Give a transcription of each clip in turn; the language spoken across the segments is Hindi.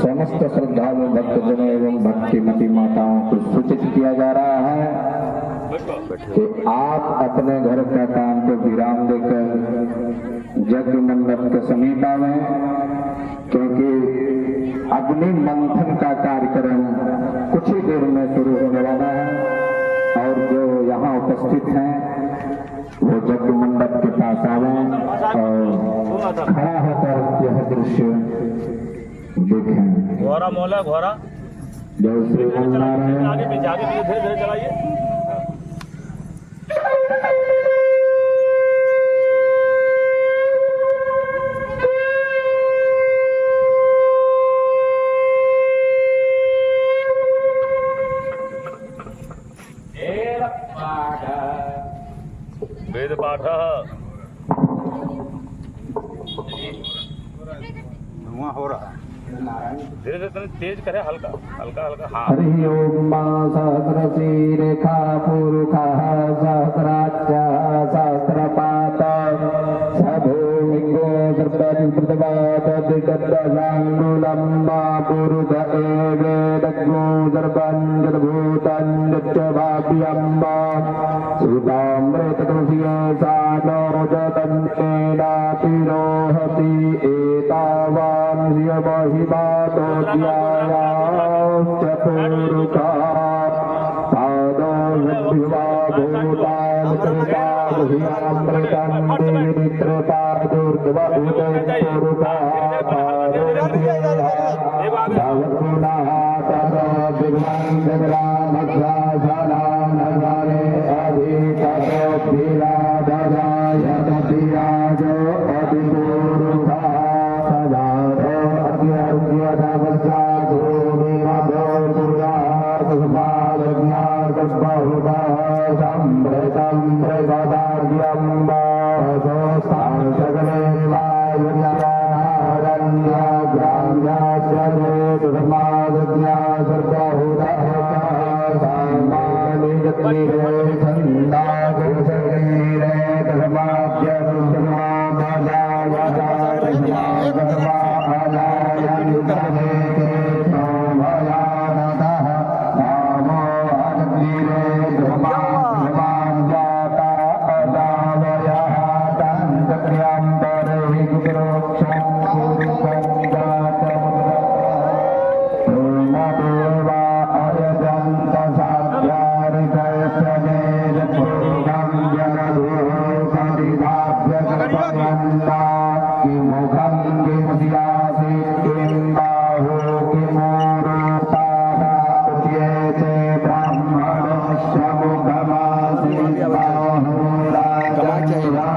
समस्त श्रद्धालु भक्तजनों एवं भक्तिमती माताओं को सूचित किया जा रहा है कि आप अपने घर का काम को विराम देकर यज्ञ मंडप के समीप आवे, क्योंकि अग्नि मंथन का कार्यक्रम कुछ ही देर में शुरू होने वाला है और जो यहाँ उपस्थित हैं वो यज्ञ मंडप के पास आवे और खड़ा होकर यह दृश्य देखें। घोड़ा मोला घोड़ा जय श्री नारायण। आगे पीछे धीरे धीरे चलाइए। वेद पाठ धुआं हो रहा है, धीरे धीरे तेज करे, हल्का हल्का हल्का। हाँ। हरि ओम सहस्रशी रेखा पुरुषा सहस्राच्या सहस्रपात सभूमिंगो सर्वजुर्वाददिगद्दलाङ्गुलम्बा पुरुष एवेदग्नो सर्वञ्जलभूतञ्च भाव्यम्बा सुतामृततुलसीये सानोजतन्तेनातिरोहति एतावान् महिमातोऽध्यायाश्चतुरुका पादो यद्भिवा भूतामृतन्तिरित्रपादुर्गवभूतपुरुका भगवन्नाथरामध्यासानानगारे अधिकरोभिराजो अधिपूरुषा Get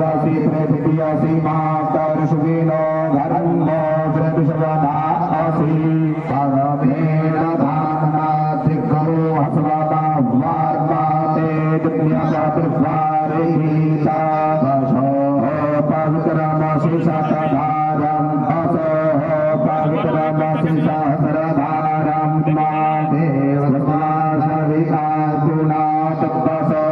राशि प्रतिया सीमा कर्षविनो धर्मो श्रद्धवदासी परमेण धामना त्रिकरो हसवता वार्माते दुनियाचतुर्वारिता दशो पवित्रमसि शतधारं असो पवित्रमसि सहस्रधारं देव सविता गुणा तपसो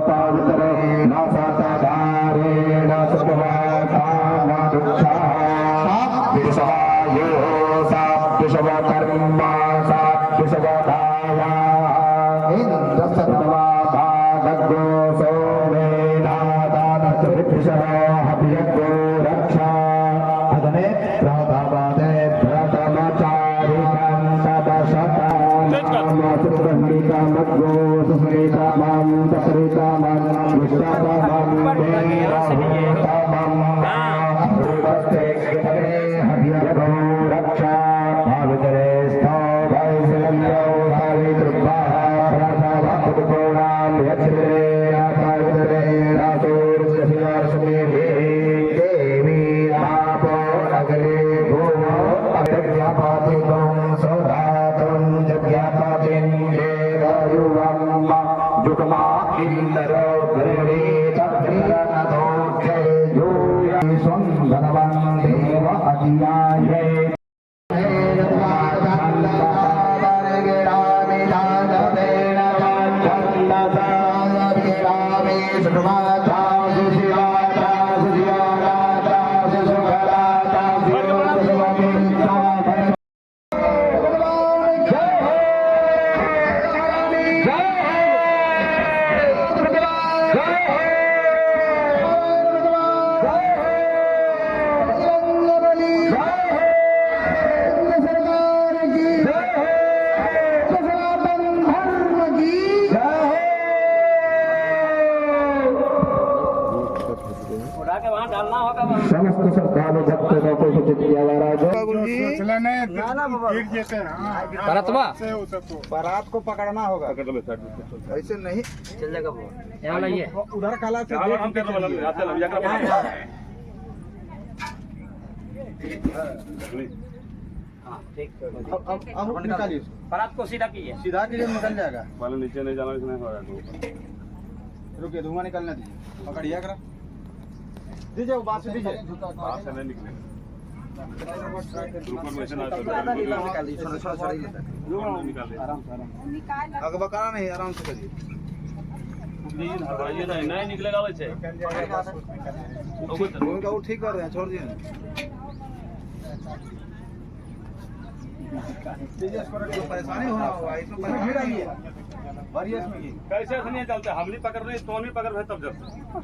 पवित्रेण शतधारेण सुखवाकामदुःखः विषवायो साप्तशवकर्मा साप्तशवधाया इन्द्रसत्त्वा भागो सोमेनादानत्रिभिषः हव्यगो रक्षा अदने प्रथमदे प्रथमचारिकं तदशतामसुरहरितमग्गो सुहरितमं तपरितमं विष्टतमं देवहूतमं हव्यगो रक्षा भावितरे स्थो वैश्रम्यो सावितृभ्यः प्रथमपुरुषोणां यच्छ्रे पवित्रे रासोर्षशिवार्षमेभिः देवी आपो अग्रे भूमो अव्यज्ञापातिकं सोधातं जज्ञापातिं देवयुवं जुगमा इन्दरो गृणीतप्रियनतो जय स्वं भगवन् देव अतियाये उड़ा के वहाँ डालना होगा समस्त श्रद्धालु भक्तों को सूचित किया जा रहा है बारात को पकड़ना होगा ऐसे नहीं चल जाएगा वो यहाँ लाइए उधर काला से हाँ ठीक अब निकालिए बारात को सीधा कीजिए सीधा के लिए निकल जाएगा वाले नीचे नहीं जाना इसमें होगा रुकिए धुआं निकलने दीजिए पकड़िए करा दीजिए वो बात से दीजिए बाहर से नहीं निकले ऊपर में से ना निकाल दीजिए छोटा छोटा छोटा निकाल दे आराम से आगे बकाना नहीं आराम से करिए ये नहीं निकलेगा वैसे उनका वो ठीक कर रहे हैं छोड़ दिए परेशानी होना होगा इसमें परेशानी नहीं है कैसे नहीं चलते हम नहीं पकड़ रहे तो नहीं पकड़ रहे तब जब